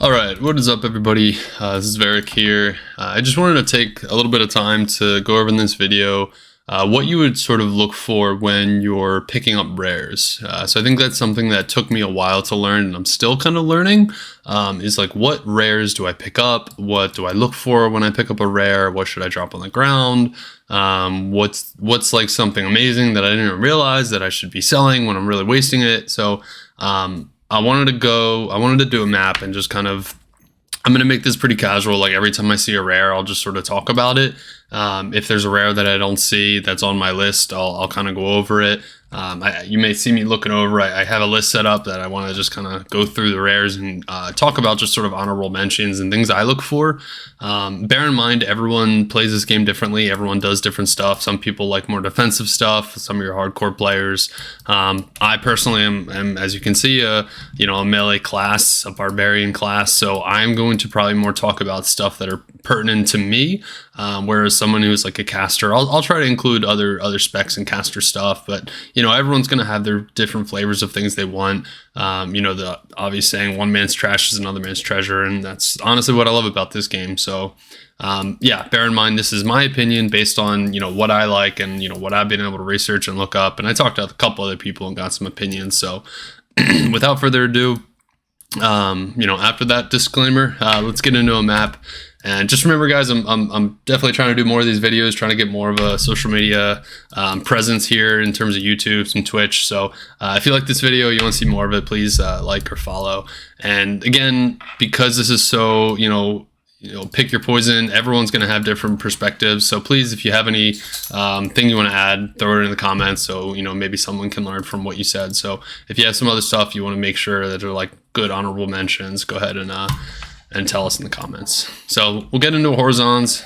All right, what is up, everybody? This is Varick here. I just wanted to take a little bit of time to go over in this video what you would sort of look for when you're picking up rares. So I think that's something that took me a while to learn, and I'm still kind of learning, is like, what rares do I pick up? What do I look for when I pick up a rare? What should I drop on the ground? What's like something amazing that I didn't realize that I should be selling when I'm really wasting it? So I wanted to do a map and just kind of, I'm going to make this pretty casual. Like every time I see a rare, I'll just sort of talk about it. If there's a rare that I don't see that's on my list, I'll kind of go over it. You may see me looking over. I have a list set up that I want to just kind of go through the rares and talk about just sort of honorable mentions and things I look for. Bear in mind, everyone plays this game differently. Everyone does different stuff. Some people like more defensive stuff. Some of your hardcore players. I personally am, as you can see, a melee class, a barbarian class. So I'm going to probably more talk about stuff that are pertinent to me. Whereas someone who's like a caster, I'll try to include other specs and caster stuff, but everyone's going to have their different flavors of things they want. The obvious saying, one man's trash is another man's treasure. And that's honestly what I love about this game. So, bear in mind, this is my opinion based on, what I like and, what I've been able to research and look up. And I talked to a couple other people and got some opinions. So without further ado, after that disclaimer, let's get into a map. And just remember, guys, I'm definitely trying to do more of these videos, trying to get more of a social media presence here in terms of YouTube, some Twitch. So if you like this video, you want to see more of it, please like or follow. And again, because this is so, pick your poison, everyone's going to have different perspectives. So please, if you have any thing you want to add, throw it in the comments. So, maybe someone can learn from what you said. So if you have some other stuff you want to make sure that are like good honorable mentions, go ahead and tell us in the comments. So we'll get into horizons.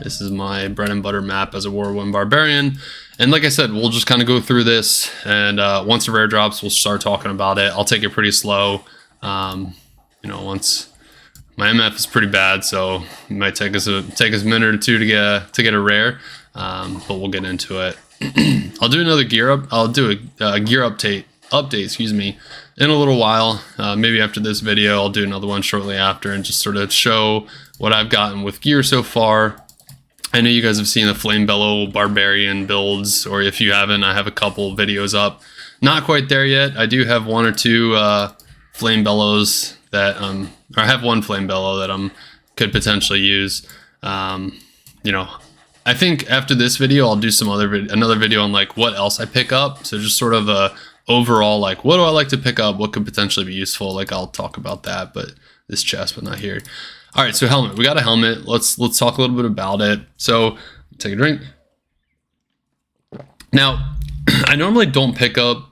This is my bread and butter map as a War 1 barbarian. And like I said, we'll just kind of go through this. And once the rare drops, we'll start talking about it. I'll take it pretty slow. Once my MF is pretty bad, so it might take us a minute or two to get a rare. But we'll get into it. I'll do another gear up. I'll do a gear update, in a little while. Maybe after this video, I'll do another one shortly after and just sort of show what I've gotten with gear so far. I know you guys have seen the Flame Bellow Barbarian builds, or if you haven't, I have a couple videos up. Not quite there yet. I do have one or two Flame Bellows that, or I have one Flame Bellow that could potentially use. I think after this video, I'll do another video on like what else I pick up. So just sort of a overall, like, what do I like to pick up? What could potentially be useful? Like, I'll talk about that, but this chest, but not here. All right, so helmet. We got a helmet. Let's talk a little bit about it. So take a drink. Now, I normally don't pick up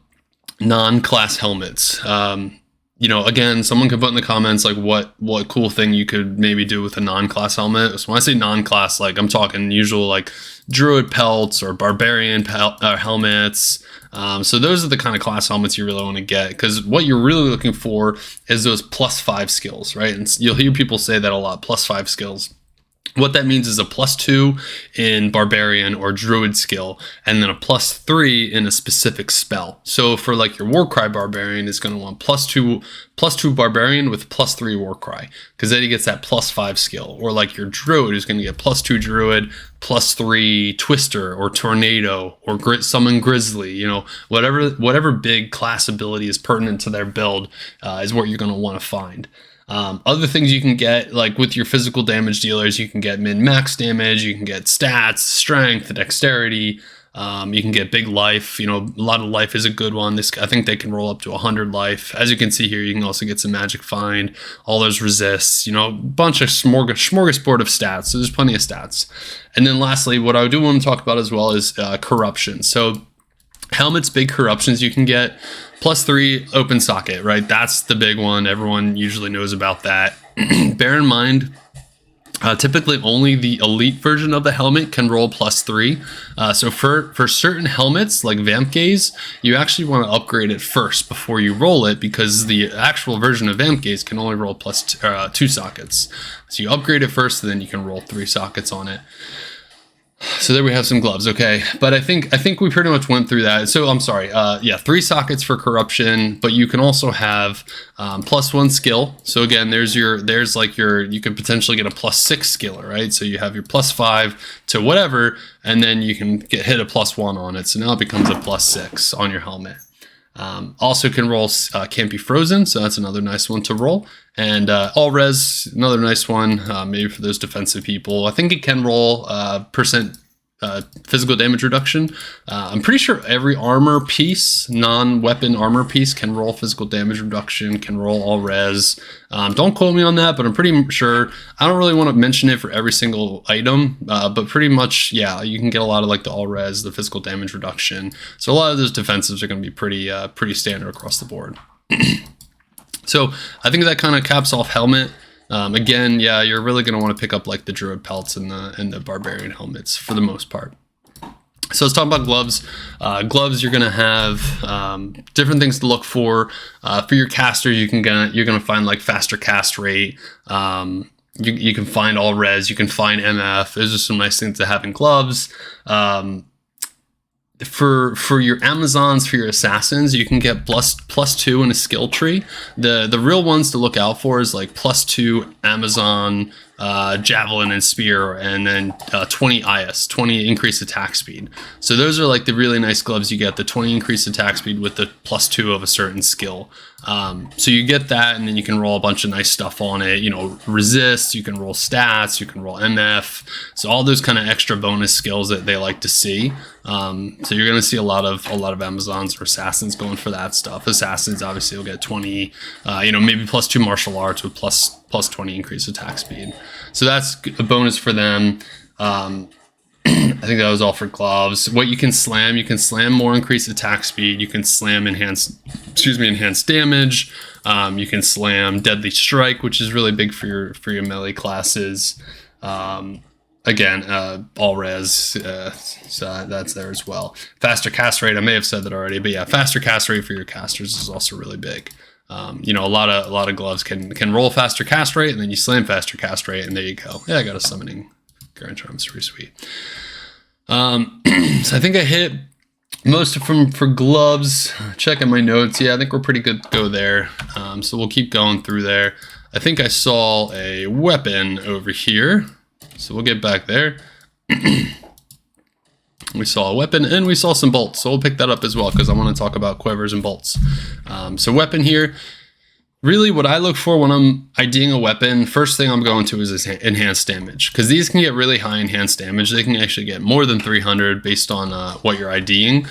non-class helmets. Again, someone could put in the comments like what cool thing you could maybe do with a non-class helmet. So when I say non-class, like I'm talking usual like druid pelts or barbarian helmets. So those are the kind of class helmets you really want to get, because what you're really looking for is those +5 skills, right? And you'll hear people say that a lot, +5 skills. What that means is a +2 in barbarian or druid skill, and then a +3 in a specific spell. So for like your Warcry barbarian is going to want +2 barbarian with +3 Warcry, because then he gets that +5 skill. Or like your druid is going to get +2 druid, +3 twister or tornado or summon grizzly. Whatever big class ability is pertinent to their build is what you're going to want to find. Other things you can get, like with your physical damage dealers, you can get min-max damage, you can get stats, strength, dexterity, you can get big life. A lot of life is a good one. I think they can roll up to 100 life. As you can see here, you can also get some magic find, all those resists, a bunch of smorgasbord of stats. So there's plenty of stats. And then lastly, what I do want to talk about as well is corruption. So helmets, big corruptions you can get. +3 open socket, right? That's the big one. Everyone usually knows about that. Bear in mind, typically only the elite version of the helmet can roll +3. So for certain helmets like Vamp Gaze, you actually want to upgrade it first before you roll it, because the actual version of Vamp Gaze can only roll +2 sockets. So you upgrade it first, and then you can roll 3 sockets on it. So there we have some gloves, okay. But I think we pretty much went through that. So I'm sorry, yeah, 3 sockets for corruption, but you can also have +1 skill. So again, there's like you could potentially get a +6 skiller, right? So you have your +5 to whatever, and then you can hit a +1 on it. So now it becomes a +6 on your helmet. Also can roll can't be frozen, so that's another nice one to roll. And all res, another nice one, maybe for those defensive people. I think it can roll percent physical damage reduction. I'm pretty sure every armor piece, non-weapon armor piece, can roll physical damage reduction, can roll all res. Don't quote me on that, but I'm pretty sure. I don't really want to mention it for every single item, but pretty much, yeah, you can get a lot of like the all res, the physical damage reduction. So a lot of those defensives are going to be pretty standard across the board. So I think that kind of caps off helmet. Again, yeah, you're really going to want to pick up like the druid pelts and the barbarian helmets for the most part. So let's talk about gloves. Gloves, you're going to have different things to look for. For your caster, you're going to find like faster cast rate. You can find all res. You can find MF. Those are some nice things to have in gloves. For your Amazons, for your assassins, you can get +2 in a skill tree. The real ones to look out for is like +2 Amazon, javelin and spear, and then 20 IS, 20 increased attack speed. So those are like the really nice gloves you get, the 20 increased attack speed with the +2 of a certain skill. So you get that, and then you can roll a bunch of nice stuff on it. You know, resist, you can roll stats, you can roll MF. So all those kind of extra bonus skills that they like to see. So you're going to see a lot of Amazons or assassins going for that stuff. Assassins obviously will get 20, maybe +2 martial arts with plus 20 increased attack speed. So that's a bonus for them. I think that was all for gloves. What you can slam more increased attack speed. You can slam enhanced damage. You can slam deadly strike, which is really big for your melee classes. Again, all res, so that's there as well. Faster cast rate, I may have said that already, but yeah, faster cast rate for your casters is also really big. A lot of gloves can roll faster cast rate, and then you slam faster cast rate, and there you go. Yeah, I got a summoning Grand Charm, it's pretty sweet. So I think I hit most of them for gloves. Checking my notes, yeah, I think we're pretty good to go there. So we'll keep going through there. I think I saw a weapon over here, so we'll get back there. We saw a weapon and we saw some bolts, so we'll pick that up as well because I want to talk about quivers and bolts. So weapon here, really what I look for when I'm IDing a weapon, first thing I'm going to is enhanced damage, because these can get really high enhanced damage. They can actually get more than 300 based on what you're IDing.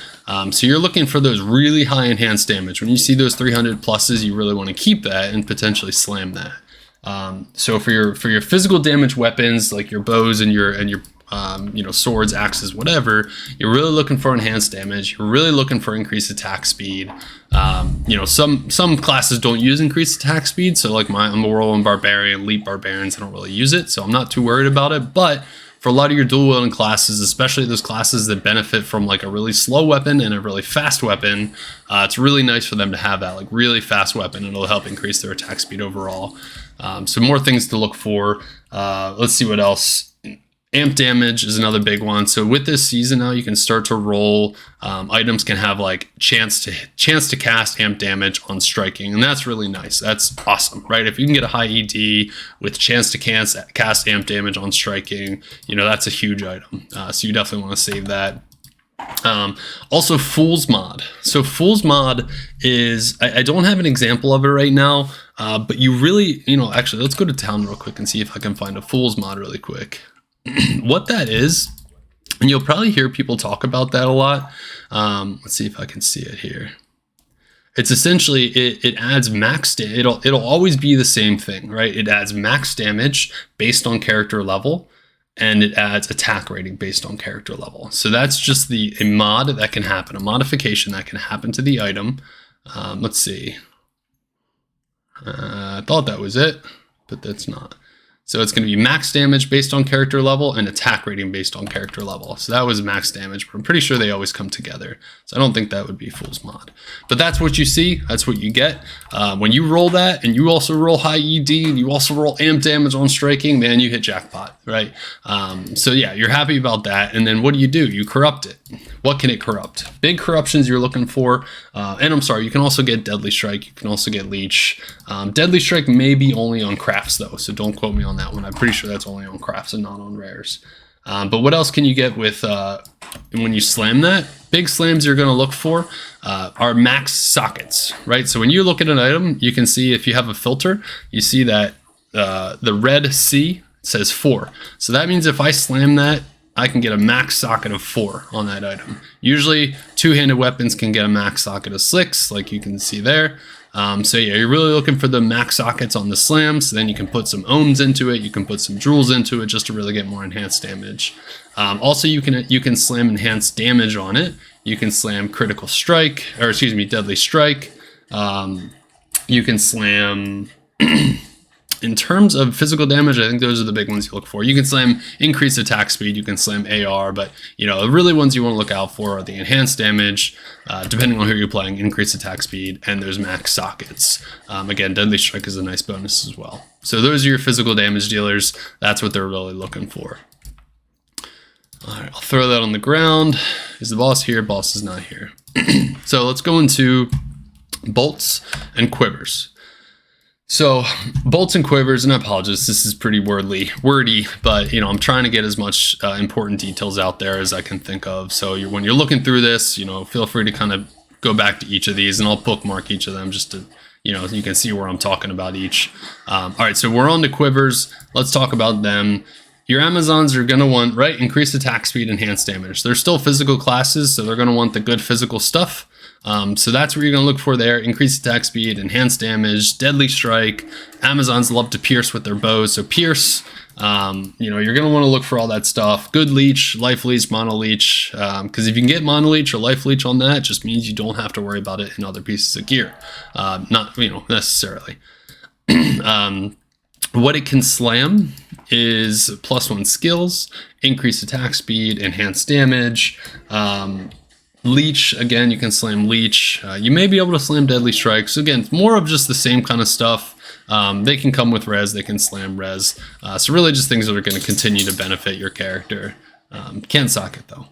So you're looking for those really high enhanced damage. When you see those 300 pluses, you really want to keep that and potentially slam that. So for your physical damage weapons, like your bows and your swords, axes, whatever, you're really looking for enhanced damage. You're really looking for increased attack speed. Some classes don't use increased attack speed. So like I'm a whirlwind barbarian, elite barbarians, I don't really use it. So I'm not too worried about it. But for a lot of your dual wielding classes, especially those classes that benefit from like a really slow weapon and a really fast weapon, it's really nice for them to have that like really fast weapon. It'll help increase their attack speed overall. So more things to look for. Let's see what else. Amp damage is another big one. So with this season now, you can start to roll. Items can have like chance to cast amp damage on striking, and that's really nice. That's awesome, right? If you can get a high ED with chance to cast amp damage on striking, that's a huge item. So you definitely want to save that. Also Fool's Mod. So Fool's Mod is, I don't have an example of it right now, but you really, actually, let's go to town real quick and see if I can find a Fool's Mod really quick. What that is, and you'll probably hear people talk about that a lot. Let's see if I can see it here. It's essentially, it adds max damage. It'll always be the same thing, right? It adds max damage based on character level, and it adds attack rating based on character level. So that's just a mod that can happen, a modification that can happen to the item. Let's see. I thought that was it, but that's not. So it's going to be max damage based on character level and attack rating based on character level. So that was max damage, but I'm pretty sure they always come together. So I don't think that would be Fool's Mod. But that's what you see. That's what you get. When you roll that and you also roll high ED and you also roll amp damage on striking, man, you hit jackpot, right? So yeah, you're happy about that. And then what do? You corrupt it. What can it corrupt? Big corruptions you're looking for. And I'm sorry, you can also get Deadly Strike. You can also get Leech. Deadly Strike may be only on crafts though, so don't quote me on that one. I'm pretty sure that's only on crafts and not on rares. But what else can you get with when you slam that? Big slams you're going to look for are max sockets, right? So when you look at an item, you can see if you have a filter, you see that the red C says 4. So that means if I slam that, I can get a max socket of 4 on that item. Usually two-handed weapons can get a max socket of 6, like you can see there. So yeah, you're really looking for the max sockets on the slams. So then you can put some ohms into it. You can put some joules into it just to really get more enhanced damage. Also, you can slam enhanced damage on it. You can slam critical strike, or excuse me, deadly strike. You can slam. In terms of physical damage, I think those are the big ones you look for. You can slam increased attack speed, you can slam AR, but you know, the really ones you want to look out for are the enhanced damage, depending on who you're playing, increased attack speed, and there's max sockets. Again, Deadly Strike is a nice bonus as well. So those are your physical damage dealers. That's what they're really looking for. All right, I'll throw that on the ground. Is the boss here? Boss is not here. So let's go into bolts and quivers. So bolts and quivers, and I apologize, this is pretty wordy, but you know, I'm trying to get as much important details out there as I can think of. So when you're looking through this, you know, feel free to kind of go back to each of these, and I'll bookmark each of them just to, you know, you can see where I'm talking about each. All right, so we're on to quivers. Let's talk about them. Your Amazons are going to want, right, increased attack speed, enhanced damage. They're still physical classes, so they're going to want the good physical stuff. So that's what you're going to look for there. Increased attack speed, enhanced damage, deadly strike. Amazons love to pierce with their bows, so pierce. You know, you're going to want to look for all that stuff. Good leech, life leech, mono leech. Because if you can get mono leech or life leech on that, it just means you don't have to worry about it in other pieces of gear. Not, you know, necessarily. What it can slam is +1 skills, increased attack speed, enhanced damage. Leech, again, you can slam leech. You may be able to slam deadly strikes. Again, it's more of just the same kind of stuff. They can come with res, they can slam res. So really just things that are going to continue to benefit your character. Can't socket though.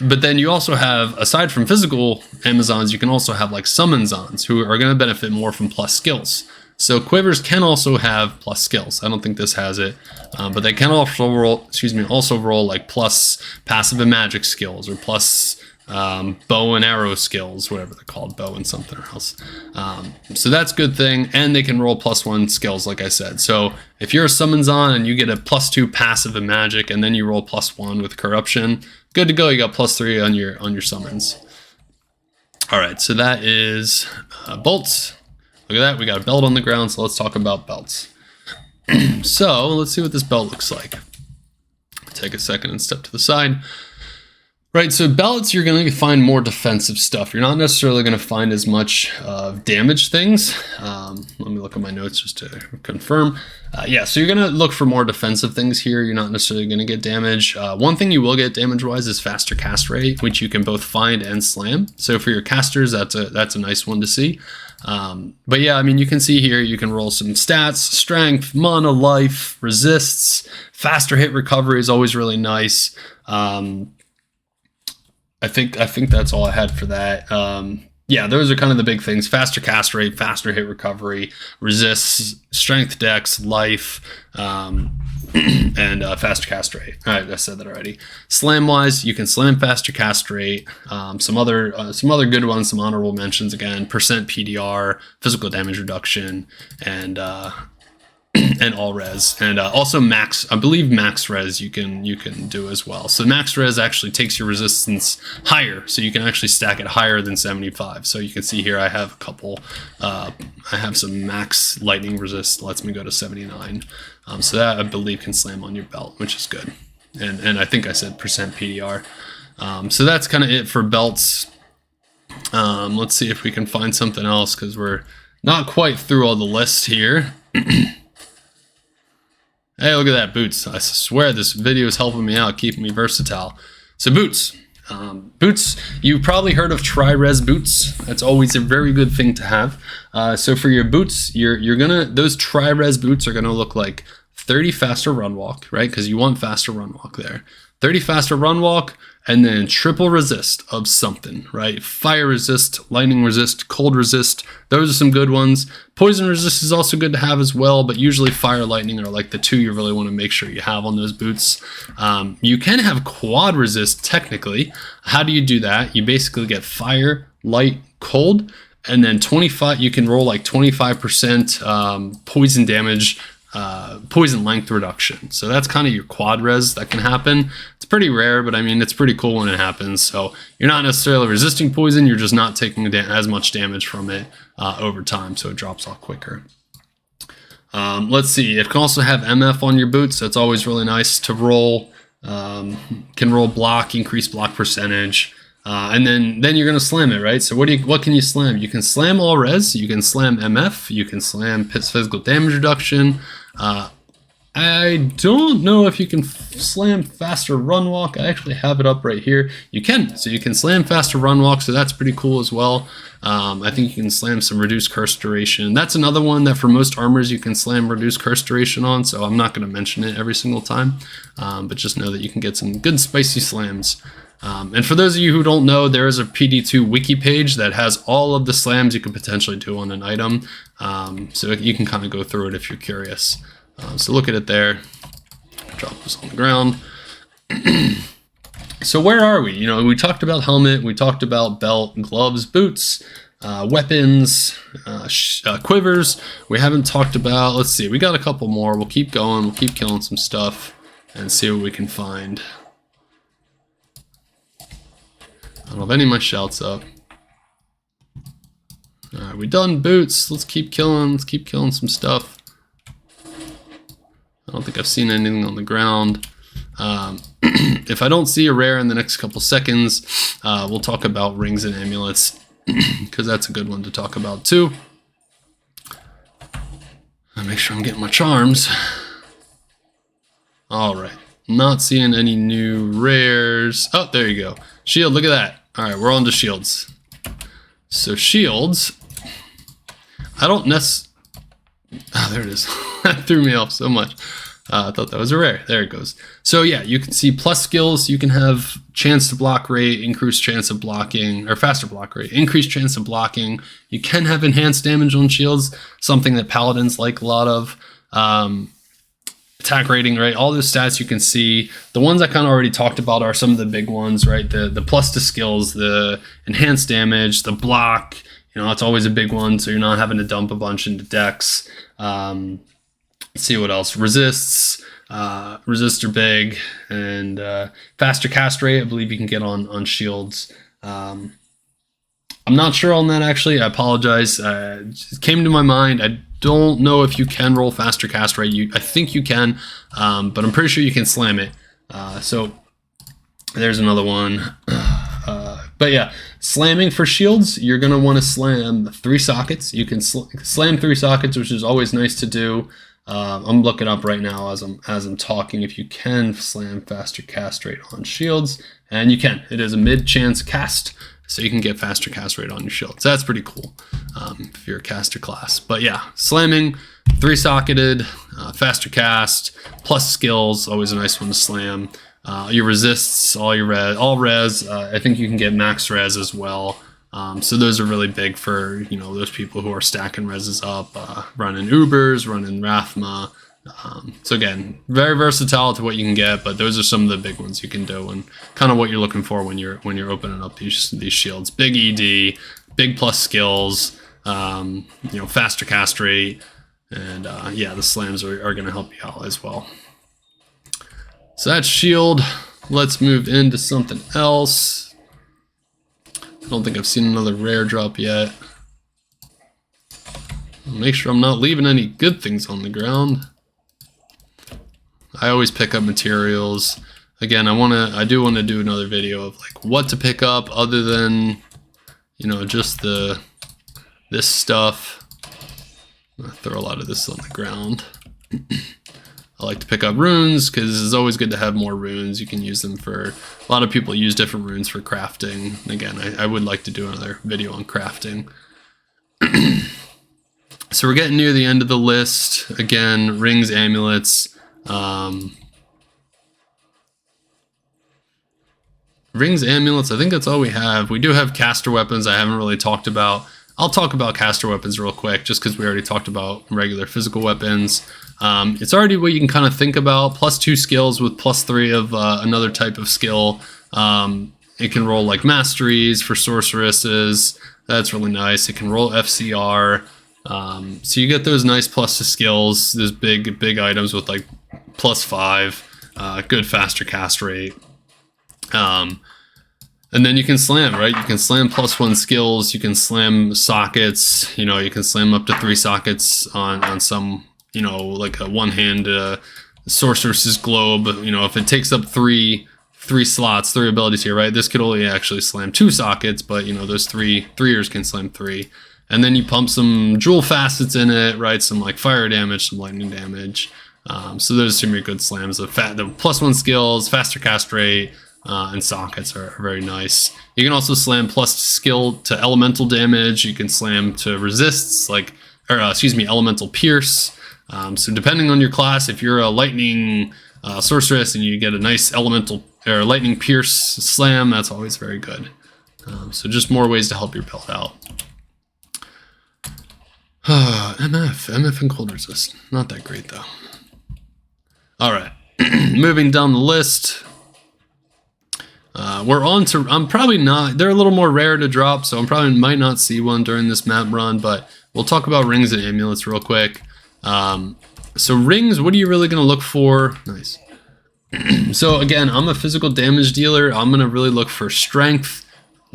But then you also have, aside from physical Amazons, you can also have like summonsons who are going to benefit more from plus skills. So quivers can also have plus skills. I don't think this has it, but they can also roll like plus passive and magic skills or plus bow and arrow skills, whatever they're called, bow and something else. So that's a good thing, and they can roll +1 skills, like I said. So if you're a Summonson and you get a +2 passive in magic, and then you roll +1 with corruption, good to go. You got +3 on your summons. All right, so that is bolts. Look at that, we got a belt on the ground, so let's talk about belts. So let's see what this belt looks like. Take a second and step to the side. Right, so belts, you're going to find more defensive stuff. You're not necessarily going to find as much damage things. Let me look at my notes just to confirm. Yeah, so you're going to look for more defensive things here. You're not necessarily going to get damage. One thing you will get damage-wise is faster cast rate, which you can both find and slam. So for your casters, that's a nice one to see. But yeah, I mean, you can see here, you can roll some stats, strength, mana, life, resists, faster hit recovery is always really nice. I think that's all I had for that. Yeah, those are kind of the big things. Faster cast rate, faster hit recovery, resists, strength dex, life, and faster cast rate. All right, I said that already. Slam wise, you can slam faster cast rate. Some other good ones, some honorable mentions again, percent PDR, physical damage reduction, and all res, and also max. I believe max res you can do as well. So max res actually takes your resistance higher, so you can actually stack it higher than 75. So you can see here I have a couple. I have some max lightning resist, lets me go to 79. So that I believe can slam on your belt, which is good. And I think I said percent PDR. So that's kind of it for belts. Let's see if we can find something else, because we're not quite through all the list here. Hey, look at that, boots. I swear this video is helping me out, keeping me versatile. So boots. Boots, you've probably heard of tri-res boots. That's always a very good thing to have. So for your boots, those tri-res boots are gonna look like 30 faster run walk, right? Because you want faster run walk there. 30 faster run walk, and then triple resist of something, right? Fire resist, lightning resist, cold resist. Those are some good ones. Poison resist is also good to have as well, but usually fire, lightning are like the two you really want to make sure you have on those boots. You can have quad resist technically. How do you do that? You basically get fire, light, cold, and then 25. You can roll like 25% poison damage. Poison length reduction. So that's kind of your quad res that can happen. It's pretty rare, but I mean, it's pretty cool when it happens. So you're not necessarily resisting poison, you're just not taking as much damage from it over time, so it drops off quicker. Let's see, it can also have MF on your boots, so it's always really nice to roll. Can roll block, increase block percentage. And then you're gonna slam it, right? So what can you slam? You can slam all res, you can slam MF, you can slam physical damage reduction. I don't know if you can slam faster run walk. I actually have it up right here. You can, so you can slam faster run walk, so that's pretty cool as well. I think you can slam some reduced curse duration. That's another one that for most armors you can slam reduced curse duration on, so I'm not going to mention it every single time, but just know that you can get some good spicy slams. And for those of you who don't know, there is a PD2 wiki page that has all of the slams you could potentially do on an item. So you can kind of go through it if you're curious. So look at it there. Drop this on the ground. So where are we? You know, we talked about helmet, we talked about belt, gloves, boots, weapons, quivers. We haven't talked about, let's see, we got a couple more. We'll keep going, we'll keep killing some stuff and see what we can find. I don't have any of my shouts up. Alright, we done boots. Let's keep killing some stuff. I don't think I've seen anything on the ground. If I don't see a rare in the next couple seconds, we'll talk about rings and amulets, because that's a good one to talk about too. I'll make sure I'm getting my charms. Alright, not seeing any new rares. Oh, there you go. Shield, look at that. Alright, we're on to shields. So shields, I don't there it is. That threw me off so much. I thought that was a rare. There it goes. So yeah, you can see plus skills. You can have chance to block rate, increased chance of blocking, or faster block rate, increased chance of blocking. You can have enhanced damage on shields, something that paladins like a lot of. Attack rating, right? All those stats you can see. The ones I kind of already talked about are some of the big ones, right? The plus to skills, the enhanced damage, the block. You know, that's always a big one, so you're not having to dump a bunch into decks. Let's see what else. Resists. Resists are big. And faster cast rate, I believe you can get on shields. I'm not sure on that, actually. I apologize. It came to my mind. I don't know if you can roll faster cast rate. I think you can, but I'm pretty sure you can slam it. So there's another one. But yeah, slamming for shields, you're going to want to slam 3 sockets. You can slam 3 sockets, which is always nice to do. I'm looking up right now as I'm talking if you can slam faster cast rate on shields, and you can. It is a mid-chance cast, so you can get faster cast rate on your shield. So that's pretty cool if you're a caster class. But yeah, slamming, 3-socketed, faster cast, plus skills, always a nice one to slam. Your resists, all res. I think you can get max res as well. So those are really big for, you know, those people who are stacking reses up, running Ubers, running Rathma. So again, very versatile to what you can get, but those are some of the big ones you can do and kind of what you're looking for when you're opening up these shields. Big ED, big plus skills, you know, faster cast rate, and yeah, the slams are going to help you out as well. So that's shield. Let's move into something else. I don't think I've seen another rare drop yet. Make sure I'm not leaving any good things on the ground. I always pick up materials. Again, I do want to do another video of like what to pick up other than, you know, just this stuff. I'm gonna throw a lot of this on the ground. I like to pick up runes because it's always good to have more runes. You can use them for, a lot of people use different runes for crafting. Again, I would like to do another video on crafting. So we're getting near the end of the list. Again, rings, amulets. Rings, amulets, I think that's all we have. We do have caster weapons I haven't really talked about. I'll talk about caster weapons real quick, just because we already talked about regular physical weapons. It's already what you can kind of think about. +2 skills with +3 of another type of skill. It can roll like masteries for sorceresses. That's really nice. It can roll FCR. So you get those nice plus to skills, those big items with like +5, good faster cast rate. And then you can slam, right? You can slam +1 skills, you can slam sockets, you know, you can slam up to 3 sockets on some, you know, like a one-hand sorceress's globe. You know, if it takes up three slots, 3 abilities here, right? This could only actually slam 2 sockets, but you know, those 3ers can slam 3. And then you pump some jewel facets in it, right? Some like fire damage, some lightning damage. So those are some of your good slams. The +1 skills, faster cast rate, and sockets are very nice. You can also slam plus skill to elemental damage. You can slam to resists, like, or elemental pierce. So depending on your class, if you're a lightning sorceress and you get a nice elemental or lightning pierce slam, that's always very good. So just more ways to help your build out. MF and cold resist, not that great though. All right, moving down the list. We're on to, I'm probably not, they're a little more rare to drop, so I probably might not see one during this map run, but we'll talk about rings and amulets real quick. So rings, what are you really going to look for? Nice. So again, I'm a physical damage dealer. I'm going to really look for strength,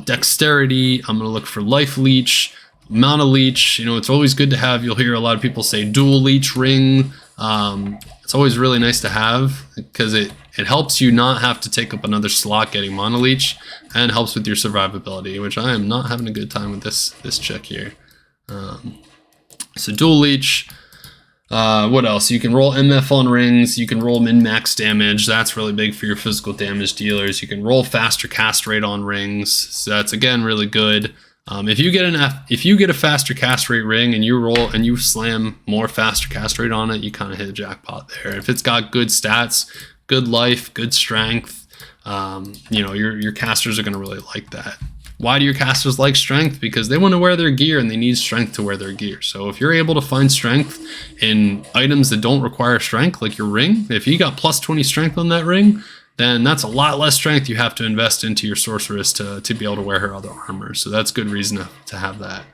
dexterity. I'm going to look for life leech, mana leech. You know, it's always good to have, you'll hear a lot of people say dual leech ring. It's always really nice to have because it helps you not have to take up another slot getting mana leech, and helps with your survivability, which I am not having a good time with this chick here. So dual leech. What else? You can roll MF on rings. You can roll min-max damage. That's really big for your physical damage dealers. You can roll faster cast rate on rings. So that's again really good. If you get a faster cast rate ring and you roll and you slam more faster cast rate on it, you kind of hit a jackpot there. If it's got good stats, good life, good strength, you know, your casters are going to really like that. Why do your casters like strength? Because they want to wear their gear and they need strength to wear their gear. So if you're able to find strength in items that don't require strength, like your ring, if you got +20 strength on that ring, then that's a lot less strength you have to invest into your sorceress to be able to wear her other armor. So that's good reason to have that.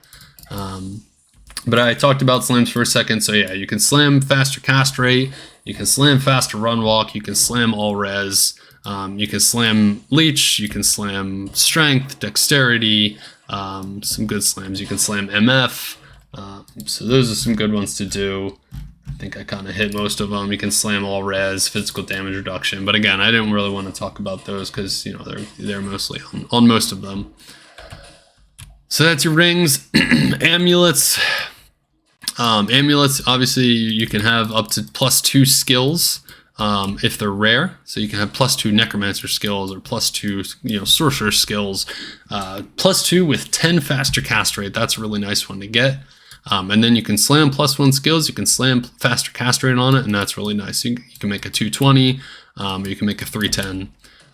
But I talked about slams for a second. So yeah, you can slam faster cast rate, you can slam faster run walk, you can slam all res, you can slam leech, you can slam strength, dexterity, some good slams. You can slam MF. So those are some good ones to do. I think I kind of hit most of them. You can slam all res, physical damage reduction. But again, I didn't really want to talk about those because, you know, they're mostly on most of them. So that's your rings. Amulets. Amulets, obviously, you can have up to +2 skills if they're rare. So you can have +2 necromancer skills or +2, you know, sorcerer skills. +2 with 10 faster cast rate. That's a really nice one to get. And then you can slam +1 skills. You can slam faster cast rate on it, and that's really nice. You can make a 220, or you can make a 310.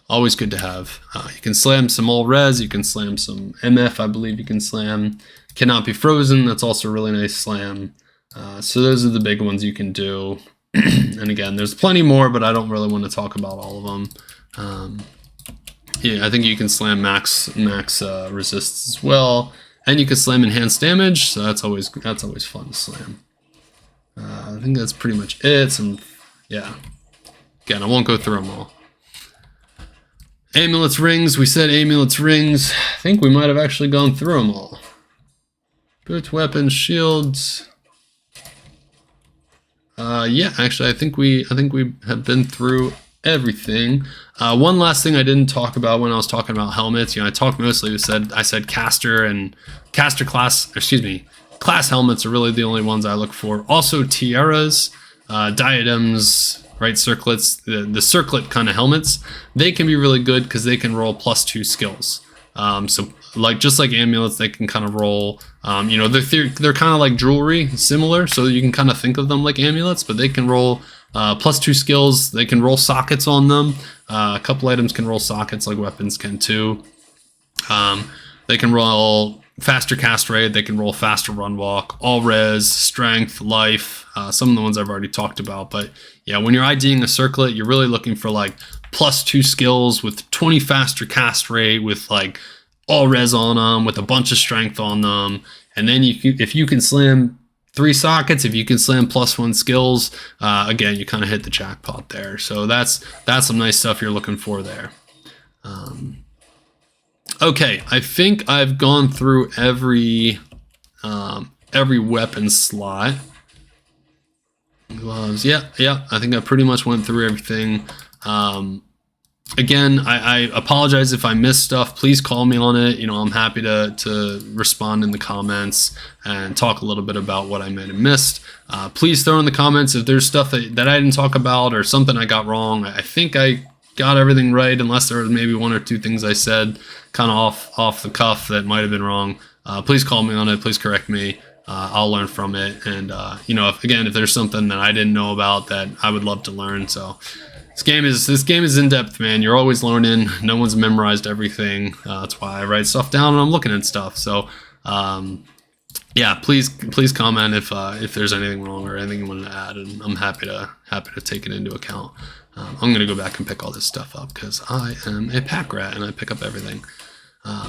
Always good to have. You can slam some all res. You can slam some MF, I believe you can slam. Cannot be frozen. That's also a really nice slam. So those are the big ones you can do. And again, there's plenty more, but I don't really want to talk about all of them. Yeah, I think you can slam max resists as well. And you can slam enhanced damage, so that's always fun to slam. I think that's pretty much it. Yeah. Again, I won't go through them all. Amulets, rings. We said amulets, rings. I think we might have actually gone through them all. Boots, weapons, shields. Yeah, actually, I think we have been through everything. One last thing I didn't talk about when I was talking about helmets, you know, I talked mostly, I said caster and caster class, class helmets are really the only ones I look for. Also tiaras, diadems, right? Circlets, the circlet kind of helmets, they can be really good because they can roll +2 skills. So like just like amulets, they can kind of roll. You know, they're kind of like jewelry, similar. So you can kind of think of them like amulets, but they can roll +2 skills. They can roll sockets on them. A couple items can roll sockets, like weapons can too. They can roll faster cast rate. They can roll faster run walk, all res, strength, life. Some of the ones I've already talked about, but yeah, when you're IDing a circlet, you're really looking for like +2 skills with 20 faster cast rate, with like all res on them, with a bunch of strength on them. And then if you can slam 3 sockets, if you can slam +1 skills, again, you kind of hit the jackpot there. So that's some nice stuff you're looking for there. Okay, I think I've gone through every weapon slot. Gloves, yeah, I think I pretty much went through everything. Again, I apologize if I missed stuff. Please call me on it. You know, I'm happy to respond in the comments and talk a little bit about what I might have missed. Please throw in the comments if there's stuff that I didn't talk about or something I got wrong. I think I got everything right, unless there was maybe 1 or 2 things I said kind of off the cuff that might have been wrong. Please call me on it. Please correct me. I'll learn from it. And you know, if there's something that I didn't know about that I would love to learn. So this game is in depth, man. You're always learning. No one's memorized everything. That's why I write stuff down and I'm looking at stuff. So yeah, please comment if there's anything wrong or anything you want to add, and I'm happy to take it into account. I'm gonna go back and pick all this stuff up because I am a pack rat and I pick up everything.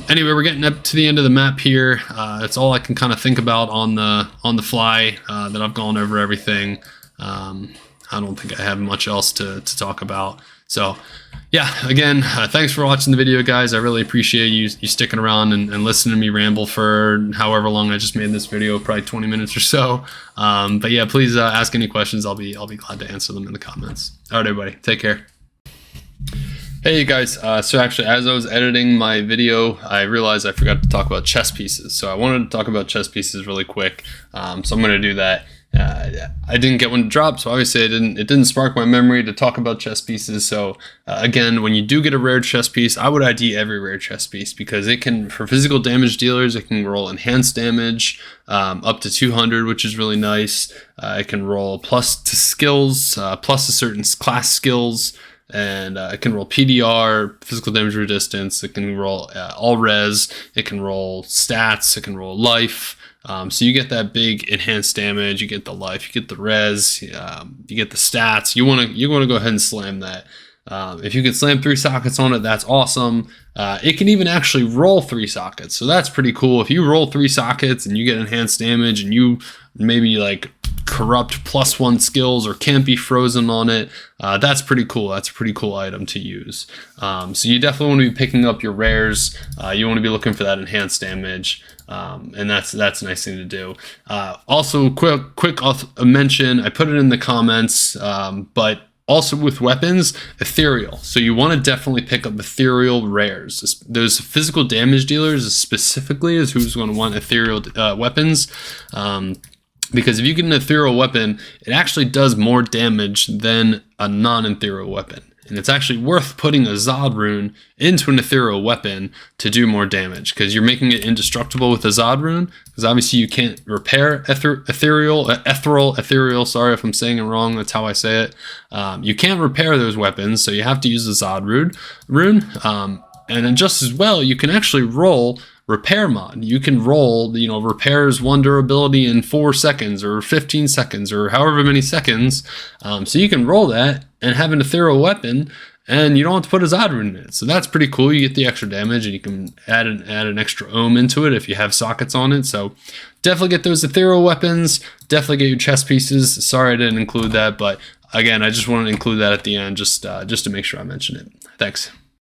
Anyway, we're getting up to the end of the map here. That's all I can kind of think about on the fly. That I've gone over everything. I don't think I have much else to talk about. So yeah, again, thanks for watching the video, guys. I really appreciate you sticking around and listening to me ramble for however long I just made this video, probably 20 minutes or so. But yeah, please ask any questions. I'll be glad to answer them in the comments. All right, everybody, take care. Hey guys, so actually as I was editing my video, I realized I forgot to talk about chess pieces. So I wanted to talk about chess pieces really quick. So I'm going to do that. I didn't get one to drop, so obviously it didn't spark my memory to talk about chess pieces. So again, when you do get a rare chess piece, I would ID every rare chess piece because it can, for physical damage dealers, it can roll enhanced damage up to 200, which is really nice. It can roll plus to skills, plus to certain class skills. And it can roll PDR, physical damage resistance. It can roll all res. It can roll stats. It can roll life. So you get that big enhanced damage. You get the life. You get the res. You get the stats. You want to go ahead and slam that. If you can slam 3 sockets on it, that's awesome. It can even actually roll 3 sockets, so that's pretty cool. If you roll 3 sockets and you get enhanced damage, and you maybe like corrupt +1 skills or can't be frozen on it, that's pretty cool. That's a pretty cool item to use. So you definitely want to be picking up your rares. You want to be looking for that enhanced damage, and that's a nice thing to do. Also, quick mention, I put it in the comments, but also with weapons, ethereal. So you want to definitely pick up ethereal rares. Those physical damage dealers specifically is who's going to want ethereal weapons. Because if you get an ethereal weapon, it actually does more damage than a non-ethereal weapon. And it's actually worth putting a Zod rune into an ethereal weapon to do more damage, because you're making it indestructible with a Zod rune, because obviously you can't repair ethereal, sorry if I'm saying it wrong, that's how I say it. You can't repair those weapons, so you have to use the Zod rune. And then just as well, you can actually roll repair mod. You can roll, repairs 1 durability in 4 seconds or 15 seconds or however many seconds. So you can roll that and have an ethereal weapon, and you don't have to put a Zod rune in it. So that's pretty cool. You get the extra damage, and you can add an extra ohm into it if you have sockets on it. So definitely get those ethereal weapons. Definitely get your chess pieces. Sorry I didn't include that, but again, I just wanted to include that at the end just to make sure I mention it. Thanks.